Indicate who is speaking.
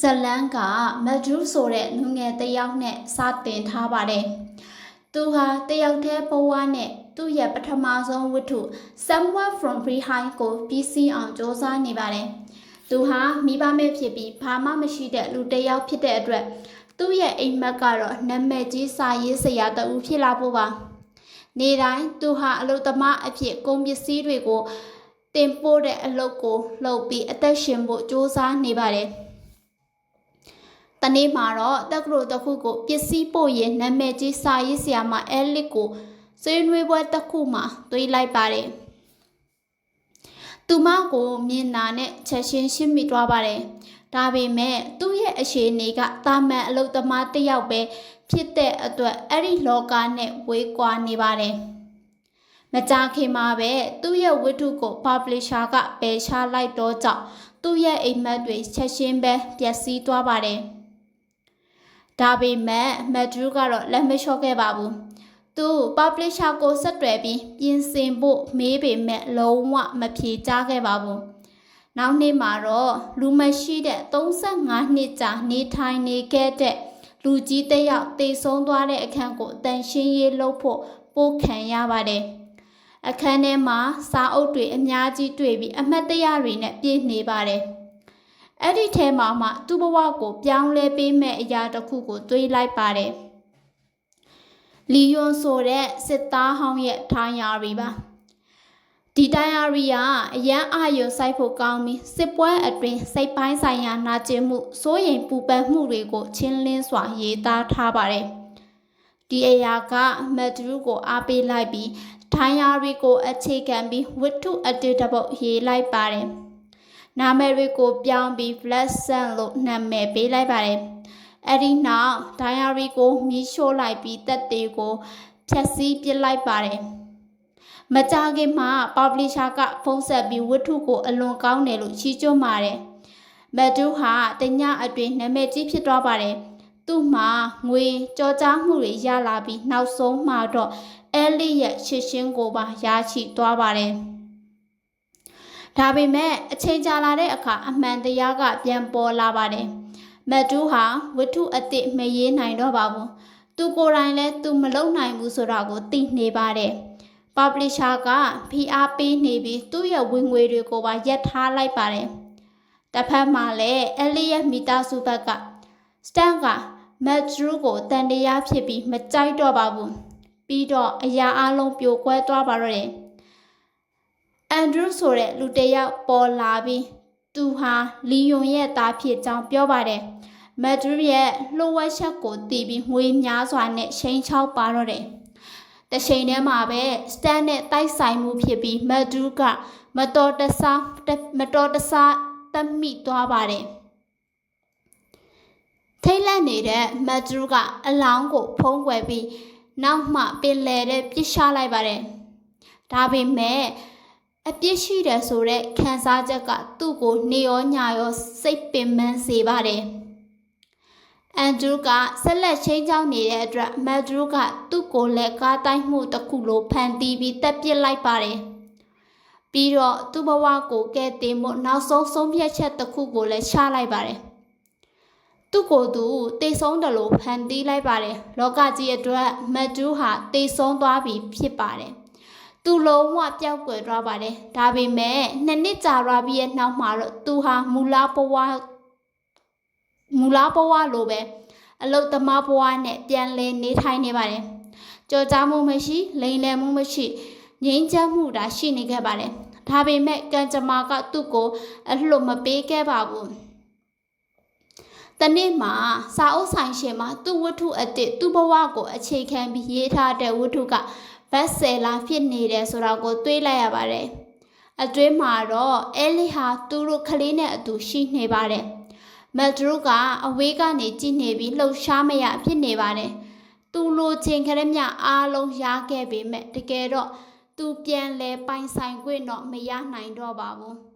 Speaker 1: ဇလန်းကမဒူးဆိုတဲ့လူငယ်တစ်ယောက်နဲ့စတင်ထားပါတယ်။သူဟာတယောက်တည်းဘဝနဲ့သူ့ရဲ့ပထမဆုံးဝတ္ထု Somewhere from Behind ကိုပြီးစီးအောင်စ조사နေပါတယ်။သူဟာမိဘမဲ့ဖြစ်ပြီးဘာမှမရှိတဲ့လူတစ်ယောက်ဖြစ်တဲ့အတွက်သူ့ရဲ့အိမ်မက်ကတော့နာမည်ကြီးစာရေးဆရာတဦးဖြစ်လာဖို့ပါ။နေ့တိုင်းသူဟာအလုပ်သမားအဖြစ်ကုန်ပစ္စည်းတွေကိုတင်ပို့တဲ့အလုပ်ကိုလုပ်ပြီးအသက်ရှင်ဖို့စ조사နေပါတယ်။တနေ့မှာတော့တက္ကသိုလ်တစ်ခုကိုပစ္စည်းပို့ရင်နာမည်ကြီးစာရေးဆရာမအဲလစ်ကိုဆွေးနွေးပွဲတစ်ခုမှာတွေ့လိုက်ပါတယ်။သူမကိုမြင်တာနဲ့ချက်ချင်းရှင်းမိသွားပါတယ်။ဒါပေမဲ့သူ့ရဲ့အရှိန်ကတာမန်အလုပ်သမားတစ်ယောက်ပဲဖြစ်တဲ့အတွက်အဲ့ဒီလောကနဲ့ဝေးကွာနေပါတယ်။မကြာခင်မှာပဲသူ့ရဲ့ဝတ္ထုကို publisher ကပယ်ချလိုက်တော့ကြောင့်သူ့ရဲ့အိမ်မက်တွေချက်ချင်းပဲပျက်စီးသွားပါတယ်။ဒါပေမဲ့မက်ဒရူးကတော့လက်မလျှော့ခဲ့ပါဘူး။သူ publisher ကိုဆက်တွယ်ပြီးပြင်ဆင်ဖို့မေးပေမဲ့လုံးဝမဖြေကြားခဲ့ပါဘူး။နောက်နေ့မှာတော့လူမရှိတဲ့35နှစ်ကြာနေထိုင်နေခဲ့တဲ့လူကြီးတစ်ယောက်တေဆုံးသွားတဲ့အခန်းကိုတန်ရှင်းရေးလုပ်ဖို့ပို့ခံရပါတယ်။အခန်းထဲမှာစာအုပ်တွေအများကြီးတွေ့ပြီးအမှတ်တရတွေနဲ့ပြည့်နေပါတယ်။အဲ့ဒီထဲမှာမှသူ့ဘဝကိုပြောင်းလဲပေးမဲ့အရာတစ်ခုကိုတွေးလိုက်ပါတယ်။လီယွန်ဆိုတဲ့စစ်သားဟောင်းရဲ့ဒိုင်ယာရီပါ။ဒီဒိုင်ယာရီကအရန်အာရုံစိုက်ဖို့ကောင်းပြီးစစ်ပွဲအတွင်းစိတ်ပိုင်းဆိုင်ရာနာကျင်မှုစိုးရိမ်ပူပန်မှုတွေကိုချင်းလင်းစွာရေးသားထားပါတယ်။ဒီအရာကမက်ဒရူးကိုအားပေးလိုက်ပြီးဒိုင်ယာရီကိုအခြေခံပြီးဝတ္ထုအတေတပုတ်ရေးလိုက်ပါတယ်။နာမည်တွေကိုပြောင်းပြီး Black Sun လို့နာမည်ပေးလိုက်ပါတယ်။အဲဒီနောက်ဒိုင်ယာရီကိုမီးရှို့လိုက်ပြီးတက်တွေကိုဖျက်ဆီးပစ်လိုက်ပါတယ်။မကြာခင်မှာ publisher ကဖုန်းဆက်ပြီးဝတ္ထုကိုအလွန်ကောင်းတယ်လို့ချီးကျူးပါတယ်။မက်ဒူးဟာတညအတွင်းနာမည်ကြီးဖြစ်သွားပါတယ်။သူ့မှာငွေကြော်ကြားမှုတွေရလာပြီးနောက်ဆုံးမှာတော့အဲလစ်ရဲ့ရှစ်ရှင်းကိုပါရရှိသွားပါတယ်။ဒါပေမဲ့အချိန်ကြာလာတဲ့အခါအမှန်တရားကပြန်ပေါ်လာပါတယ်။မက်ဒူးဟာဝတ္ထုအသစ်မရေးနိုင်တော့ပါဘူး။သူကိုယ်တိုင်လည်းသူမလုပ်နိုင်ဘူးဆိုတာကိုသိနေပါတယ်။ publisher ကဖိအားပေးနေပြီးသူ့ရဲ့ဝင်ငွေတွေကိုပါရပ်ထားလိုက်ပါတယ်။တစ်ဖက်မှာလည်းအဲလစ်ရဲ့မိသားစုဘက်ကစတန်ကမက်ဒရူးကိုတန်တရားဖြစ်ပြီးမကြိုက်တော့ပါဘူး။ပြီးတော့အရာအလုံးပြိုကွဲသွားပါတော့တယ်။အန်ဒရူးဆိုတဲ့လူတစ်ယောက်ပေါ်လာပြီးသူဟာလီယွန်ရဲ့သားဖြစ်ကြောင်းပြောပါတယ်။မက်ဒရူးရဲ့လှုပ်ဝက်ချက်ကိုတီးပြီးငွေများစွာနဲ့ရှိန်ချောက်ပါတော့တယ်။တစ်ချိန်တည်းမှာပဲစတန်နဲ့တိုက်ဆိုင်မှုဖြစ်ပြီးမက်ဒရူးကမတော်တဆတတ်မိသွားပါတယ်။ထိတ်လန့်နေတဲ့မက်ဒရူးကအလောင်းကိုဖုံးကွယ်ပြီးနောက်မှပင်လယ်ထဲပစ်ချလိုက်ပါတယ်။ဒါပေမဲ့အပြစ်ရှိတယ်ဆိုတဲ့ခံစားချက်ကသူ့ကိုနေရောညာရောစိတ်ပင်ပန်းစေပါတယ်။အန်ဒရူးကဆက်လက်ချင်းချောင်းနေတဲ့အတွက်မက်ဒရူးကသူ့ကိုလည်းကားတိုင်းမှုတစ်ခုလိုဖန်တီးပြီးတက်ပစ်လိုက်ပါတယ်။ပြီးတော့သူ့ဘဝကိုကဲတင်ဖို့နောက်ဆုံးဆုံးဖြတ်ချက်တစ်ခုကိုလည်းချလိုက်ပါတယ်။သူ့ကိုယ်သူတေဆုံးတယ်လို့ဖန်တီးလိုက်ပါတယ်။လောကကြီးအတွက်မက်ဒရူးဟာတေဆုံးသွားပြီဖြစ်ပါတယ်။သူလုံးဝပျောက်ကွယ်သွားပါတယ်။ဒါပေမဲ့2နှစ်ကြာသွားပြီးရဲ့နောက်မှာတော့သူဟာမူလဘဝလိုပဲအလုတ်သမားဘဝနဲ့ပြန်လည်နေထိုင်နေပါတယ်။ကြော်ကြားမှုမရှိလိမ်လည်မှုမရှိငြိမ်းချမ်းမှုသာရှိနေခဲ့ပါတယ်။ဒါပေမဲ့ကံကြမ္မာကသူ့ကိုအလှမပေးခဲ့ပါဘူး။တနေ့မှာစာအုပ်ဆိုင်ရှင်မှာသူ့ဝတ္ထုအသစ်သူ့ဘဝကိုအခြေခံပြီးရေးထားတဲ့ဝတ္ထုကဘတ်ဆယ်လာဖြစ်နေတယ်ဆိုတာကိုတွေးလိုက်ရပါတယ်။အတွင်းမှာတော့အဲလစ်ဟာသူတို့ကလေးနဲ့အတူရှိနေပါတယ်။မက်ဒရူးကအဝေးကနေကြည့်နေပြီးလှုပ်ရှားမရဖြစ်နေပါတယ်။သူလိုချင်ခဲ့တဲ့မြအားလုံးရခဲ့ပေမဲ့တကယ်တော့သူပြန်လဲပိုင်ဆိုင်ခွင့်တော့မရနိုင်တော့ပါဘူး။